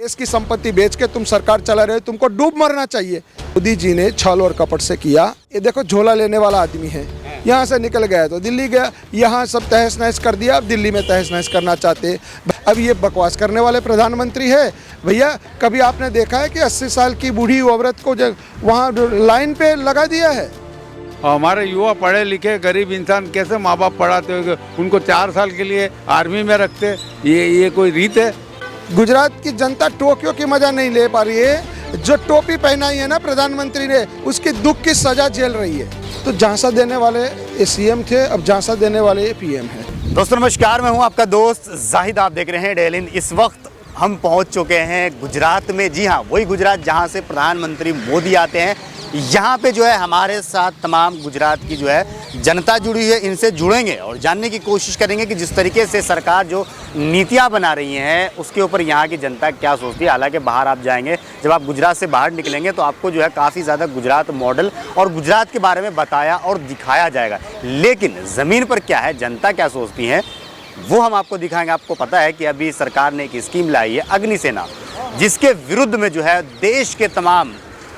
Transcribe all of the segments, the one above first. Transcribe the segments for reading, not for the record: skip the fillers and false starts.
देश की संपत्ति बेच के तुम सरकार चला रहे हो, तुमको डूब मरना चाहिए। मोदी जी ने छल और कपट से किया। ये देखो झोला लेने वाला आदमी है, यहाँ से निकल गया तो दिल्ली गया, यहाँ सब तहस नहस कर दिया, अब दिल्ली में तहस नहस करना चाहते। अब ये बकवास करने वाले प्रधानमंत्री है। भैया कभी आपने देखा है कि 80 साल की बूढ़ी औरत को वहाँ लाइन पे लगा दिया है? हमारे युवा पढ़े लिखे गरीब इंसान कैसे माँ बाप पढ़ाते होंगे, उनको 4 साल के लिए आर्मी में रखते, ये कोई रीत है? गुजरात की जनता टोक्यो की मजा नहीं ले पा रही है। जो टोपी पहनाई है ना प्रधानमंत्री ने, उसकी दुख की सजा झेल रही है। तो झांसा देने वाले ये सीएम थे, अब झांसा देने वाले ये पीएम है। दोस्तों नमस्कार, मैं हूं आपका दोस्त जाहिद। आप देख रहे हैं डेली। इस वक्त हम पहुंच चुके हैं गुजरात में। जी हां, वही गुजरात जहां से प्रधानमंत्री मोदी आते हैं। यहाँ पे जो है हमारे साथ तमाम गुजरात की जो है जनता जुड़ी है, इनसे जुड़ेंगे और जानने की कोशिश करेंगे कि जिस तरीके से सरकार जो नीतियाँ बना रही हैं उसके ऊपर यहाँ की जनता क्या सोचती है। हालांकि बाहर आप जाएंगे, जब आप गुजरात से बाहर निकलेंगे तो आपको जो है काफ़ी ज़्यादा गुजरात मॉडल और गुजरात के बारे में बताया और दिखाया जाएगा। लेकिन ज़मीन पर क्या है, जनता क्या सोचती है, वो हम आपको दिखाएंगे। आपको पता है कि अभी सरकार ने एक स्कीम लाई है अग्निसेना, जिसके विरुद्ध में जो है देश के तमाम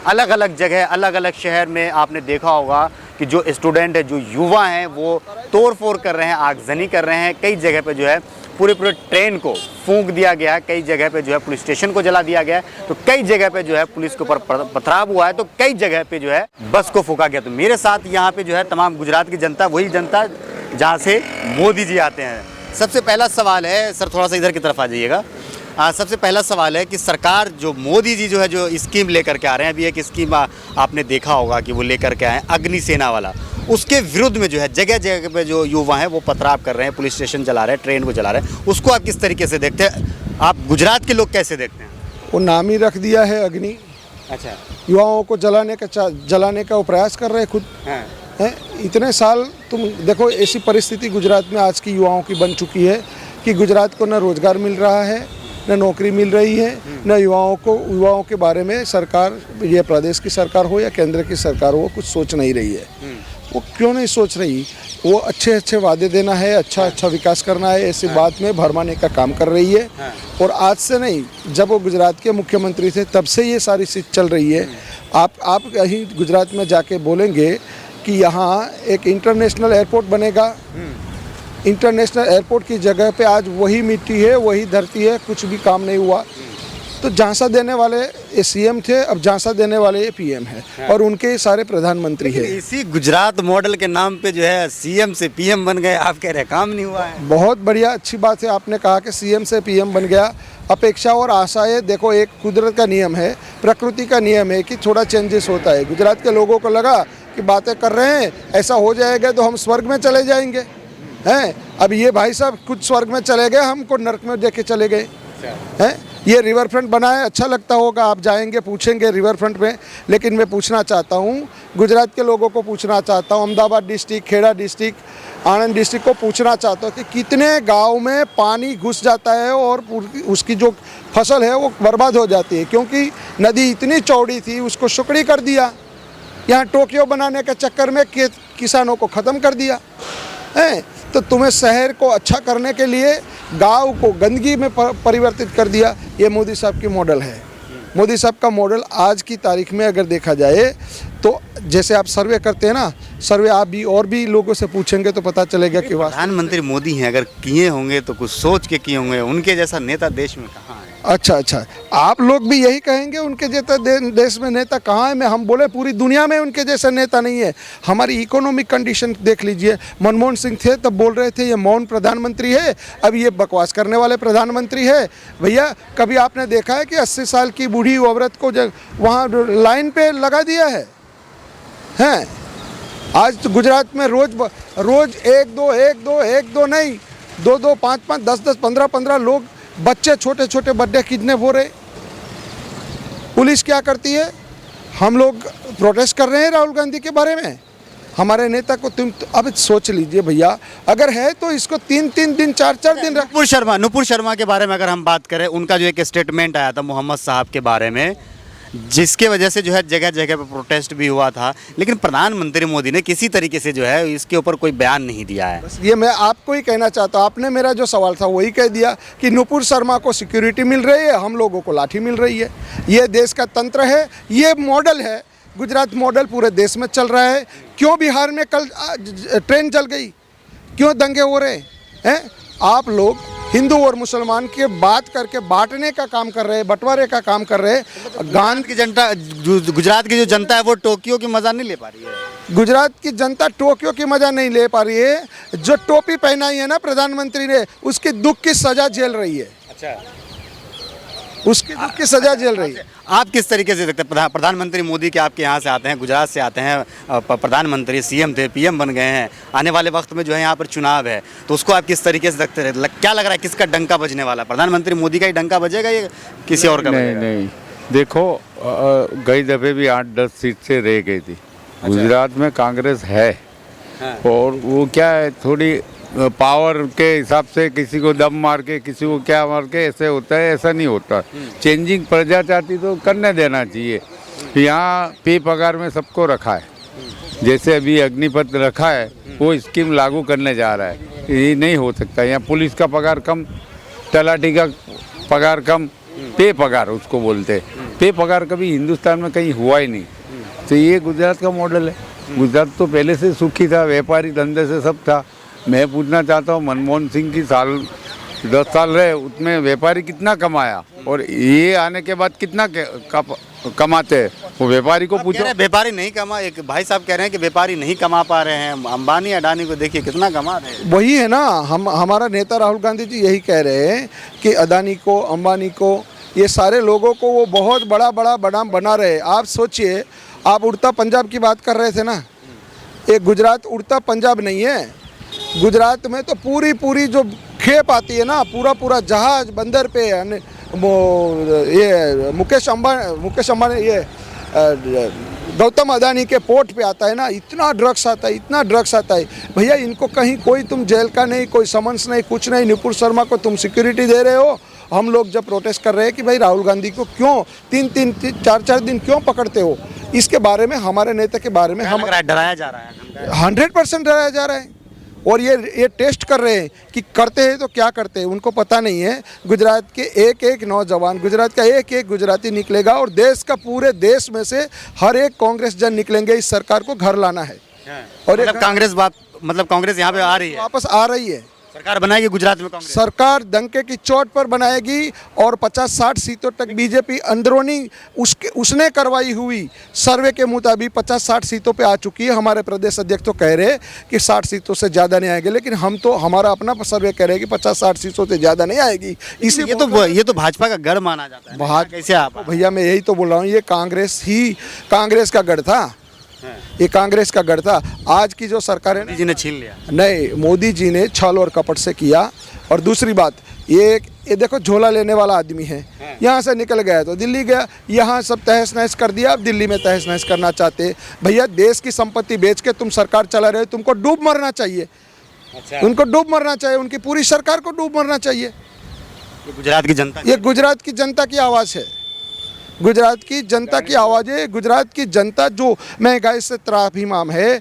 अलग अलग जगह, अलग अलग शहर में आपने देखा होगा कि जो स्टूडेंट है, जो युवा हैं, वो तोड़ फोड़ कर रहे हैं, आगजनी कर रहे हैं। कई जगह पे जो है पूरे ट्रेन को फूंक दिया गया है, कई जगह पे जो है पुलिस स्टेशन को जला दिया गया है, तो कई जगह पे जो है पुलिस के ऊपर पथराव हुआ है, तो कई जगह पे जो है बस को फूंका गया। तो मेरे साथ यहाँ पे जो है तमाम गुजरात की जनता, वही जनता जहाँ से मोदी जी आते हैं। सबसे पहला सवाल है, सर थोड़ा सा इधर की तरफ आ जाइएगा। सबसे पहला सवाल है कि सरकार जो मोदी जी जो है जो स्कीम लेकर के आ रहे हैं, अभी एक स्कीम आपने देखा होगा कि वो लेकर के आए हैं अग्निसेना वाला, उसके विरुद्ध में जो है जगह जगह पे जो युवा हैं वो पथराव कर रहे हैं, पुलिस स्टेशन जला रहे हैं, ट्रेन को जला रहे हैं। उसको आप किस तरीके से देखते हैं? आप गुजरात के लोग कैसे देखते हैं? वो नाम ही रख दिया है अग्नि। अच्छा, युवाओं को जलाने का वो प्रयास कर रहे हैं खुद। हैं इतने साल तुम देखो, ऐसी परिस्थिति गुजरात में आज की युवाओं की बन चुकी है कि गुजरात को न रोजगार मिल रहा है, न नौकरी मिल रही है, न युवाओं के बारे में सरकार, ये प्रदेश की सरकार हो या केंद्र की सरकार हो, कुछ सोच नहीं रही है। वो क्यों नहीं सोच रही? वो अच्छे अच्छे वादे देना है, अच्छा विकास करना है, ऐसी बात में भरमाने का काम कर रही है। और आज से नहीं, जब वो गुजरात के मुख्यमंत्री थे तब से ये सारी चीज़ चल रही है। आप कहीं गुजरात में जाके बोलेंगे कि यहाँ एक इंटरनेशनल एयरपोर्ट बनेगा, इंटरनेशनल एयरपोर्ट की जगह पे आज वही मिट्टी है, वही धरती है, कुछ भी काम नहीं हुआ। तो झांसा देने वाले ये सीएम थे, अब झांसा देने वाले ये पीएम है और उनके सारे प्रधानमंत्री है। इसी गुजरात मॉडल के नाम पे जो है सीएम से पीएम बन गए, आप कह रहे काम नहीं हुआ है। बहुत बढ़िया, अच्छी बात है आपने कहा कि सीएम से पीएम बन गया। अपेक्षा और आशाएं, देखो एक कुदरत का नियम है, प्रकृति का नियम है कि थोड़ा चेंजेस होता है। गुजरात के लोगों को लगा कि बातें कर रहे हैं, ऐसा हो जाएगा तो हम स्वर्ग में चले जाएंगे। हैं अब ये भाई साहब खुद स्वर्ग में चले गए, हमको नर्क में देखे चले गए। हैं ये रिवर फ्रंट बना है, अच्छा लगता होगा, आप जाएंगे पूछेंगे रिवर फ्रंट में। लेकिन मैं पूछना चाहता हूँ, गुजरात के लोगों को पूछना चाहता हूँ, अहमदाबाद डिस्ट्रिक्ट, खेड़ा डिस्ट्रिक्ट, आनंद डिस्ट्रिक्ट को पूछना चाहता हूँ कि कितने गाँव में पानी घुस जाता है और उसकी जो फसल है वो बर्बाद हो जाती है, क्योंकि नदी इतनी चौड़ी थी, उसको सुकड़ी कर दिया। यहाँ टोक्यो बनाने के चक्कर में किसानों को ख़त्म कर दिया है। तो तुम्हें शहर को अच्छा करने के लिए गांव को गंदगी में परिवर्तित कर दिया। ये मोदी साहब की मॉडल है। मोदी साहब का मॉडल आज की तारीख में अगर देखा जाए तो जैसे आप सर्वे करते हैं ना, सर्वे आप भी और भी लोगों से पूछेंगे तो पता चलेगा कि प्रधानमंत्री मोदी हैं, अगर किए होंगे तो कुछ सोच के किए होंगे। उनके जैसा नेता देश में कहाँ है? अच्छा, आप लोग भी यही कहेंगे उनके जैसा देश में नेता कहाँ है? हम बोले पूरी दुनिया में उनके जैसा नेता नहीं है। हमारी इकोनॉमिक कंडीशन देख लीजिए, मनमोहन सिंह थे तब बोल रहे थे ये मौन प्रधानमंत्री है, अब ये बकवास करने वाले प्रधानमंत्री है। भैया कभी आपने देखा है कि 80 साल की बूढ़ी औरत को वहाँ लाइन पे लगा दिया है? हैं आज तो गुजरात में रोज एक दो नहीं, 2 5 10 15 लोग, बच्चे छोटे छोटे बर्थडे किडनैप हो रहे। पुलिस क्या करती है? हम लोग प्रोटेस्ट कर रहे हैं राहुल गांधी के बारे में, हमारे नेता को तुम अब सोच लीजिए भैया, अगर है तो इसको 3 दिन 4 दिन नुपुर शर्मा के बारे में अगर हम बात करें, उनका जो एक स्टेटमेंट आया था मोहम्मद साहब के बारे में, जिसके वजह से जो है जगह जगह पर प्रोटेस्ट भी हुआ था, लेकिन प्रधानमंत्री मोदी ने किसी तरीके से जो है इसके ऊपर कोई बयान नहीं दिया है। बस ये मैं आपको ही कहना चाहता हूँ, आपने मेरा जो सवाल था वही कह दिया कि नुपुर शर्मा को सिक्योरिटी मिल रही है, हम लोगों को लाठी मिल रही है। ये देश का तंत्र है, ये मॉडल है, गुजरात मॉडल पूरे देश में चल रहा है। क्यों बिहार में कल ट्रेन जल गई, क्यों दंगे हो रहे हैं? आप लोग हिंदू और मुसलमान के बात करके बांटने का काम कर रहे हैं, बंटवारे का काम कर रहे हैं। गांध की जनता, गुजरात की जो जनता है वो टोक्यो की मजा नहीं ले पा रही है। गुजरात की जनता टोक्यो की मजा नहीं ले पा रही है। जो टोपी पहनाई है ना प्रधानमंत्री ने, उसकी दुख की सजा झेल रही है। अच्छा, उसकी दुख की सजा झेल रही है। आप किस तरीके से देखते हैं? प्रधानमंत्री मोदी के आपके यहाँ से आते हैं, गुजरात से आते हैं, प्रधानमंत्री सीएम थे, पीएम बन गए हैं, आने वाले वक्त में जो है यहाँ पर चुनाव है, तो उसको आप किस तरीके से देखते हैं? क्या लग रहा है किसका डंका बजने वाला? प्रधानमंत्री मोदी का ही डंका बजेगा या किसी और का नहीं बजेगा? नहीं, देखो गई दफे भी 8-10 सीट से रह गई थी। गुजरात में कांग्रेस है और वो क्या है, थोड़ी पावर के हिसाब से किसी को दम मार के, किसी को क्या मार के ऐसे होता है, ऐसा नहीं होता। चेंजिंग प्रजा चाहती तो करने देना चाहिए। यहाँ पे पगार में सबको रखा है, जैसे अभी अग्निपथ रखा है वो स्कीम लागू करने जा रहा है। ये नहीं हो सकता। यहाँ पुलिस का पगार कम, तलाठी का पगार कम, पे पगार उसको बोलते। पे पगार कभी हिंदुस्तान में कहीं हुआ ही नहीं। तो ये गुजरात का मॉडल है। गुजरात तो पहले से सुखी था, व्यापारी धंधे से सब था। मैं पूछना चाहता हूँ, मनमोहन सिंह की 10 साल रहे, उसमें व्यापारी कितना कमाया और ये आने के बाद कितना कमाते हैं? वो व्यापारी को पूछो। व्यापारी नहीं कमा, एक भाई साहब कह रहे हैं कि व्यापारी नहीं कमा पा रहे हैं। अंबानी अडानी को देखिए कितना कमा रहे हैं। वही है ना, हमारा नेता राहुल गांधी जी यही कह रहे हैं कि अदानी को, अंबानी को, ये सारे लोगों को वो बहुत बड़ा बना रहे हैं। आप सोचिए, आप उड़ता पंजाब की बात कर रहे थे ना, एक गुजरात उड़ता पंजाब नहीं है। गुजरात में तो पूरी जो खेप आती है ना, पूरा जहाज बंदर पे वो ये मुकेश अंबानी ये गौतम अदानी के पोर्ट पे आता है ना, इतना ड्रग्स आता है भैया। इनको कहीं कोई तुम जेल का नहीं, कोई समन्स नहीं, कुछ नहीं। नुपुर शर्मा को तुम सिक्योरिटी दे रहे हो। हम लोग जब प्रोटेस्ट कर रहे हैं कि भाई राहुल गांधी को क्यों 3-4 दिन क्यों पकड़ते हो, इसके बारे में, हमारे नेता के बारे में हम डराया जा रहा है। 100% डराया जा रहा है। और ये टेस्ट कर रहे हैं कि करते हैं तो क्या करते हैं, उनको पता नहीं है। गुजरात के एक नौजवान, गुजरात का एक गुजराती निकलेगा और देश का, पूरे देश में से हर एक कांग्रेस जन निकलेंगे। इस सरकार को घर लाना है। और कांग्रेस यहाँ पे आ रही है, वापस आ रही है। सरकार बनाएगी गुजरात में कांग्रेस। सरकार डंके की चोट पर बनाएगी और 50-60 सीटों तक बीजेपी अंदरूनी उसने करवाई हुई सर्वे के मुताबिक 50-60 सीटों पे आ चुकी है। हमारे प्रदेश अध्यक्ष तो कह रहे हैं कि 60 सीटों से ज़्यादा नहीं आएगी, लेकिन हम तो, हमारा अपना सर्वे कह रहे हैं कि 50-60 सीटों से ज़्यादा नहीं आएगी। इसलिए ये तो भाजपा का गढ़ माना जाता है। कैसे आप? भैया मैं यही तो बोल रहा हूँ, ये कांग्रेस का गढ़ था। ये कांग्रेस का गढ़ था। आज की जो सरकार है, मोदी जी ने छीन लिया। नहीं, मोदी जी ने छल और कपट से किया। और दूसरी बात, ये देखो, झोला लेने वाला आदमी है, यहाँ से निकल गया तो दिल्ली गया, यहाँ सब तहस नहस कर दिया, अब दिल्ली में तहस नहस करना चाहते। भैया देश की संपत्ति बेच के तुम सरकार चला रहे हो, तुमको डूब मरना चाहिए। अच्छा। उनको डूब मरना चाहिए, उनकी पूरी सरकार को डूब मरना चाहिए। ये गुजरात की जनता, ये गुजरात की जनता की आवाज़ है। गुजरात की जनता की आवाज़ है। गुजरात की जनता जो महंगाई से त्राहिमाम है,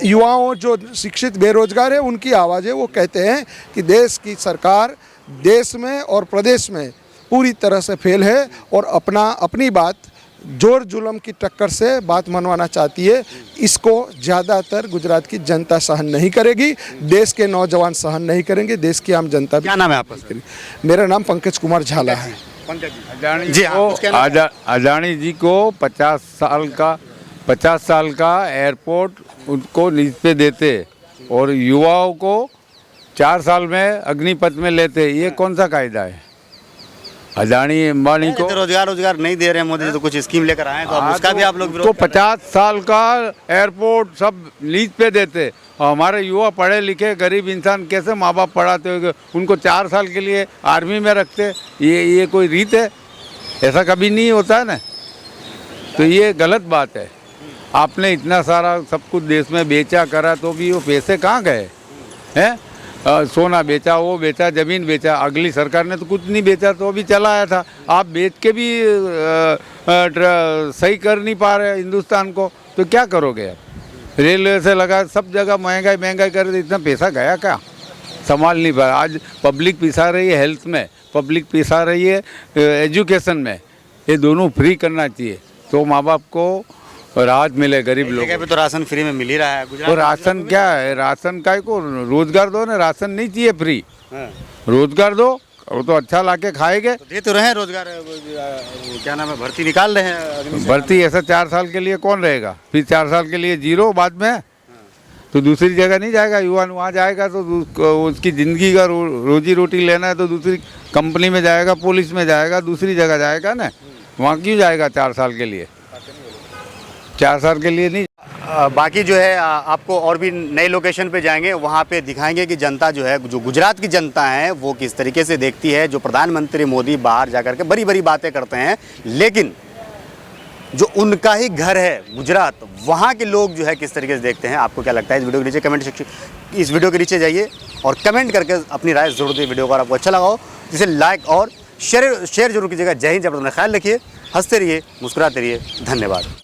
युवाओं जो शिक्षित बेरोजगार है, उनकी आवाज़ है। वो कहते हैं कि देश की सरकार देश में और प्रदेश में पूरी तरह से फेल है और अपनी बात जोर जुल्म की टक्कर से बात मनवाना चाहती है। इसको ज़्यादातर गुजरात की जनता सहन नहीं करेगी, देश के नौजवान सहन नहीं करेंगे, देश की आम जनता। क्या नाम है आपका? मेरा नाम पंकज कुमार झाला है। अडानी जी को 50 साल का एयरपोर्ट उनको लीज पे देते और युवाओं को 4 साल में अग्निपथ में लेते। ये कौन सा कायदा है? अडानी अंबानी को रोजगार नहीं दे रहे हैं मोदी जी, तो कुछ स्कीम लेकर आए तो उसका भी आप लोग विरोध तो कर रहे हैं। 50 साल का एयरपोर्ट सब लीज पे देते और हमारे युवा पढ़े लिखे गरीब इंसान कैसे माँ बाप पढ़ाते होंगे? उनको 4 साल के लिए आर्मी में रखते। ये कोई रीत है? ऐसा कभी नहीं होता है ना। तो ये गलत बात है। आपने इतना सारा सब कुछ देश में बेचा करा तो भी वो पैसे कहाँ गए हैं? सोना बेचा, वो बेचा, ज़मीन बेचा। अगली सरकार ने तो कुछ नहीं बेचा, तो अभी चला आया था। आप बेच के भी सही कर नहीं पा रहे हिंदुस्तान को, तो क्या करोगे आप? रेलवे से लगा, सब जगह महंगाई कर दी। इतना पैसा गया क्या, संभाल नहीं पा रहा। आज पब्लिक पिसा रही है हेल्थ में, पब्लिक पिसा रही है एजुकेशन में। ये दोनों फ्री करना चाहिए, तो माँ बाप को राहत मिले गरीब लोगों जगह पे तो राशन फ्री में मिल ही रहा है को। गुजरात राशन क्या है, राशन का को रोजगार दो ना, राशन नहीं चाहिए फ्री, हाँ। रोजगार दो, वो तो अच्छा लाके खाएंगे। तो दे तो रहे हैं रोजगार, क्या नाम है, भर्ती निकाल रहे हैं। भर्ती ऐसा 4 साल के लिए कौन रहेगा, फिर 4 साल के लिए जीरो बाद में, तो दूसरी जगह नहीं जाएगा। युवा वहाँ जाएगा तो उसकी ज़िंदगी का रोजी रोटी लेना है, तो दूसरी कंपनी में जाएगा, पुलिस में जाएगा, दूसरी जगह जाएगा ना। वहाँ क्यों जाएगा 4 साल के लिए? 4 साल के लिए नहीं। बाकी जो है आपको और भी नए लोकेशन पे जाएंगे, वहाँ पे दिखाएंगे कि जनता जो है, जो गुजरात की जनता है, वो किस तरीके से देखती है। जो प्रधानमंत्री मोदी बाहर जाकर के बड़ी बड़ी बातें करते हैं, लेकिन जो उनका ही घर है गुजरात, वहाँ के लोग जो है किस तरीके से देखते हैं। आपको क्या लगता है? इस वीडियो के नीचे कमेंट सेक्शन, इस वीडियो के नीचे जाइए और कमेंट करके अपनी राय जरूर दें। वीडियो को अगर आपको अच्छा लगा हो तो इसे लाइक और शेयर जरूर कीजिएगा। जय हिंद, जय भारत, अपना ख्याल रखिए, हंसते रहिए, मुस्कुराते रहिए। धन्यवाद।